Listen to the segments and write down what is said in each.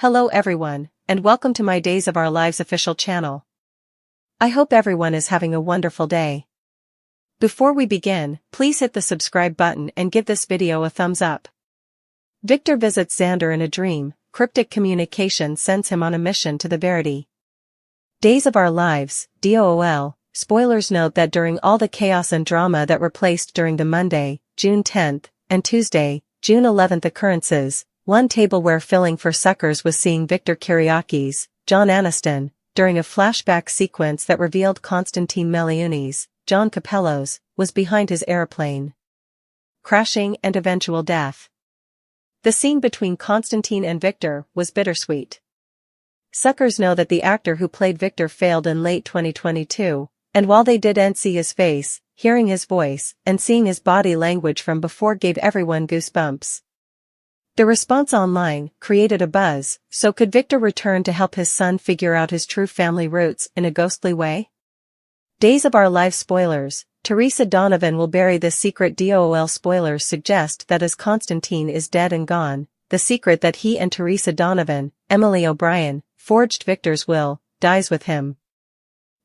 Hello everyone, and welcome to my Days of Our Lives official channel. I hope everyone is having a wonderful day. Before we begin, please hit the subscribe button and give this video a thumbs up. Victor visits Xander in a dream. Cryptic communication sends him on a mission to the Verity. Days of Our Lives, DOOL. Spoilers note that during all the chaos and drama that were placed during the Monday, June 10th, and Tuesday, June 11th occurrences, one tableware filling for suckers was seeing Victor Kiriakis, John Aniston, during a flashback sequence that revealed Constantine Meliunis, John Capello's, was behind his airplane crashing and eventual death. The scene between Constantine and Victor was bittersweet. Suckers know that the actor who played Victor failed in late 2022, and while they didn't see his face, hearing his voice and seeing his body language from before gave everyone goosebumps. The response online created a buzz, so could Victor return to help his son figure out his true family roots in a ghostly way? Days of Our Lives spoilers. Teresa Donovan will bury the secret. DOOL spoilers suggest that as Constantine is dead and gone, the secret that he and Teresa Donovan, Emily O'Brien, forged Victor's will, dies with him.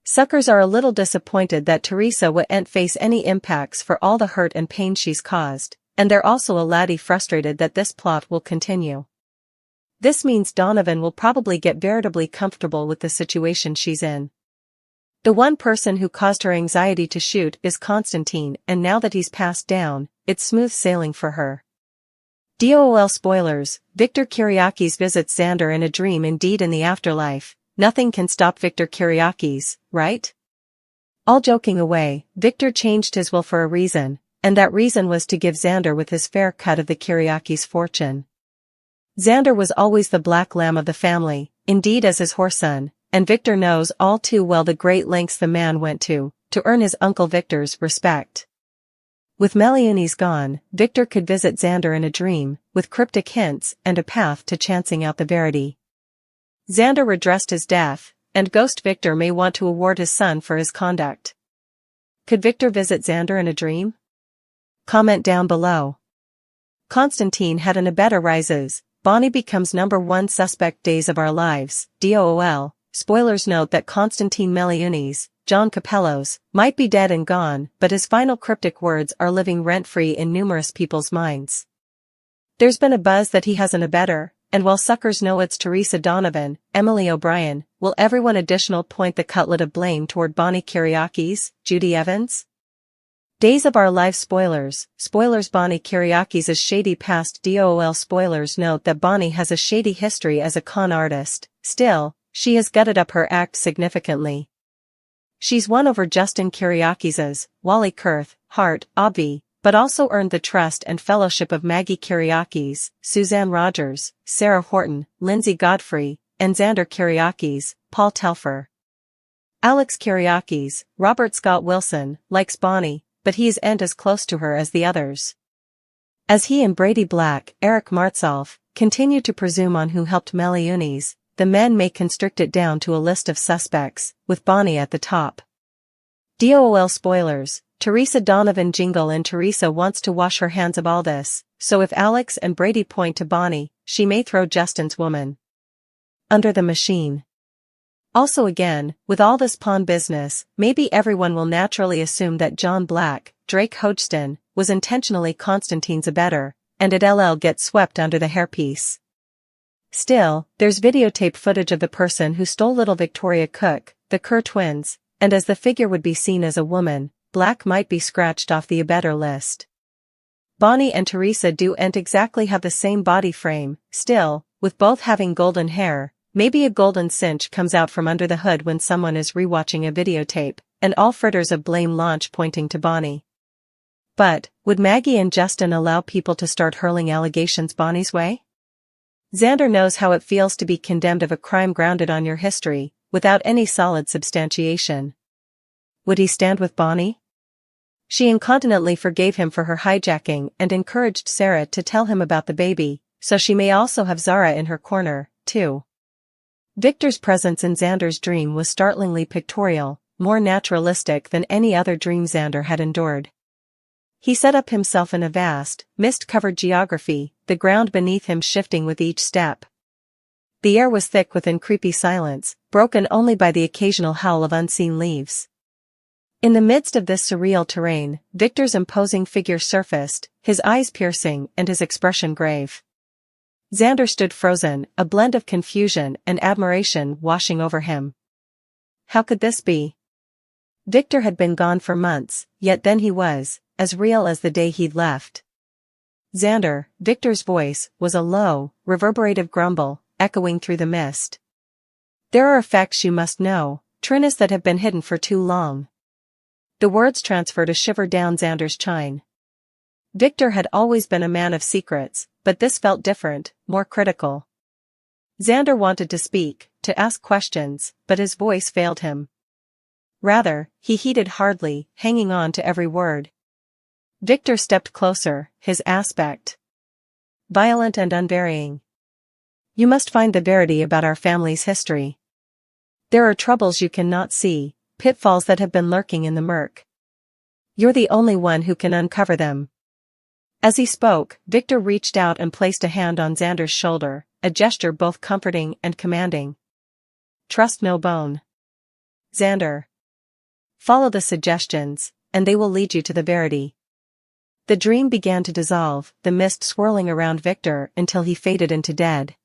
Suckers are a little disappointed that Teresa won't face any impacts for all the hurt and pain she's caused, and they're also a laddie frustrated that this plot will continue. This means Donovan will probably get veritably comfortable with the situation she's in. The one person who caused her anxiety to shoot is Constantine, and now that he's passed down, it's smooth sailing for her. DOOL spoilers. Victor Kiriakis visits Xander in a dream. Indeed, in the afterlife, nothing can stop Victor Kiriakis, right? All joking away, Victor changed his will for a reason, and that reason was to give Xander with his fair cut of the Kiriakis' fortune. Xander was always the black lamb of the family, indeed as his whoreson, and Victor knows all too well the great lengths the man went to earn his uncle Victor's respect. With Meliunis gone, Victor could visit Xander in a dream, with cryptic hints and a path to chancing out the Verity. Xander redressed his death, and Ghost Victor may want to award his son for his conduct. Could Victor visit Xander in a dream? Comment down below. Constantine had an abetta rises. Bonnie becomes #1 suspect. Days of Our Lives, DOOL. Spoilers note that Constantine Meliunis, John Capello's, might be dead and gone, but his final cryptic words are living rent-free in numerous people's minds. There's been a buzz that he has an abettor, and while suckers know it's Teresa Donovan, Emily O'Brien, will everyone additional point the cutlet of blame toward Bonnie Kiriakis, Judy Evans? Days of Our Lives spoilers. Bonnie Kiriakis' shady past. DOOL spoilers note that Bonnie has a shady history as a con artist. Still, she has gutted up her act significantly. She's won over Justin Kiriakis' Wally Kurth, heart, Obvi, but also earned the trust and fellowship of Maggie Kiriakis, Suzanne Rogers, Sarah Horton, Lindsay Godfrey, and Xander Kiriakis, Paul Telfer. Alex Kiriakis, Robert Scott Wilson, likes Bonnie, but he isn't as close to her as the others. As he and Brady Black, Eric Martsolf, continue to presume on who helped Meliunis, the men may constrict it down to a list of suspects, with Bonnie at the top. DOOL spoilers. Teresa Donovan jingle and Teresa wants to wash her hands of all this, so if Alex and Brady point to Bonnie, she may throw Justin's woman under the machine. Also again, with all this pawn business, maybe everyone will naturally assume that John Black, Drake Hodgson, was intentionally Constantine's abettor, and it'll get swept under the hairpiece. Still, there's videotape footage of the person who stole little Victoria Cook, the Kerr twins, and as the figure would be seen as a woman, Black might be scratched off the abettor list. Bonnie and Teresa don't exactly have the same body frame. Still, with both having golden hair, maybe a golden cinch comes out from under the hood when someone is rewatching a videotape, and all fritters of blame launch pointing to Bonnie. But, would Maggie and Justin allow people to start hurling allegations Bonnie's way? Xander knows how it feels to be condemned of a crime grounded on your history, without any solid substantiation. Would he stand with Bonnie? She incontinently forgave him for her hijacking and encouraged Sarah to tell him about the baby, so she may also have Zara in her corner, too. Victor's presence in Xander's dream was startlingly pictorial, more naturalistic than any other dream Xander had endured. He set up himself in a vast, mist-covered geography, the ground beneath him shifting with each step. The air was thick with creepy silence, broken only by the occasional howl of unseen leaves. In the midst of this surreal terrain, Victor's imposing figure surfaced, his eyes piercing and his expression grave. Xander stood frozen, a blend of confusion and admiration washing over him. How could this be? Victor had been gone for months, yet then he was, as real as the day he'd left. Xander, Victor's voice, was a low, reverberative grumble, echoing through the mist. There are effects you must know, Trinus, that have been hidden for too long. The words transferred a shiver down Xander's spine. Victor had always been a man of secrets, but this felt different, more critical. Xander wanted to speak, to ask questions, but his voice failed him. Rather, he heeded hardly, hanging on to every word. Victor stepped closer, his aspect violent and unvarying. You must find the verity about our family's history. There are troubles you cannot see, pitfalls that have been lurking in the murk. You're the only one who can uncover them. As he spoke, Victor reached out and placed a hand on Xander's shoulder, a gesture both comforting and commanding. Trust no bone, Xander. Follow the suggestions, and they will lead you to the verity. The dream began to dissolve, the mist swirling around Victor until he faded into dead.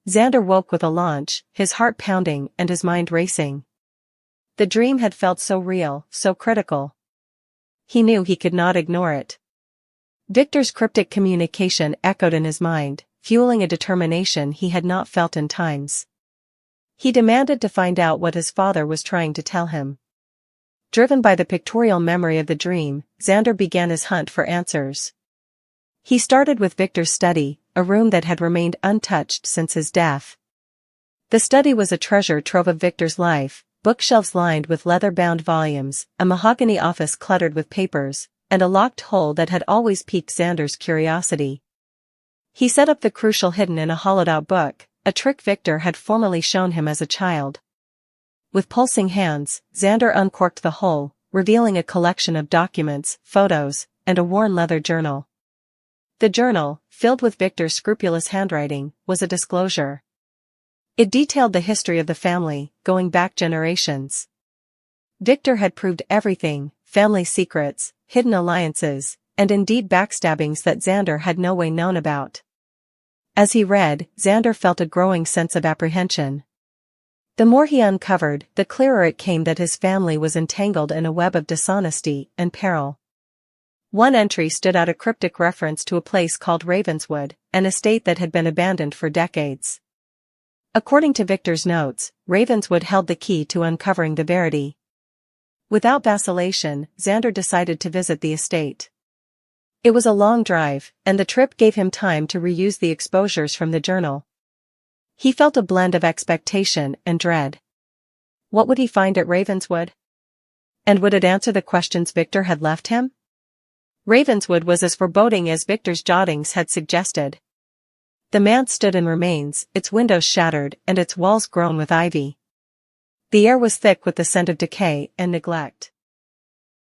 Xander woke with a launch, his heart pounding and his mind racing. The dream had felt so real, so critical. He knew he could not ignore it. Victor's cryptic communication echoed in his mind, fueling a determination he had not felt in times. He demanded to find out what his father was trying to tell him. Driven by the pictorial memory of the dream, Xander began his hunt for answers. He started with Victor's study, a room that had remained untouched since his death. The study was a treasure trove of Victor's life, bookshelves lined with leather-bound volumes, a mahogany office cluttered with papers, and a locked hole that had always piqued Xander's curiosity. He set up the crucial hidden in a hollowed-out book, a trick Victor had formerly shown him as a child. With pulsing hands, Xander uncorked the hole, revealing a collection of documents, photos, and a worn leather journal. The journal, filled with Victor's scrupulous handwriting, was a disclosure. It detailed the history of the family, going back generations. Victor had proved everything, family secrets, hidden alliances, and indeed backstabbings that Xander had no way known about. As he read, Xander felt a growing sense of apprehension. The more he uncovered, the clearer it came that his family was entangled in a web of dishonesty and peril. One entry stood out, a cryptic reference to a place called Ravenswood, an estate that had been abandoned for decades. According to Victor's notes, Ravenswood held the key to uncovering the verity. Without vacillation, Xander decided to visit the estate. It was a long drive, and the trip gave him time to reuse the exposures from the journal. He felt a blend of expectation and dread. What would he find at Ravenswood? And would it answer the questions Victor had left him? Ravenswood was as foreboding as Victor's jottings had suggested. The manse stood in remains, its windows shattered and its walls grown with ivy. The air was thick with the scent of decay and neglect.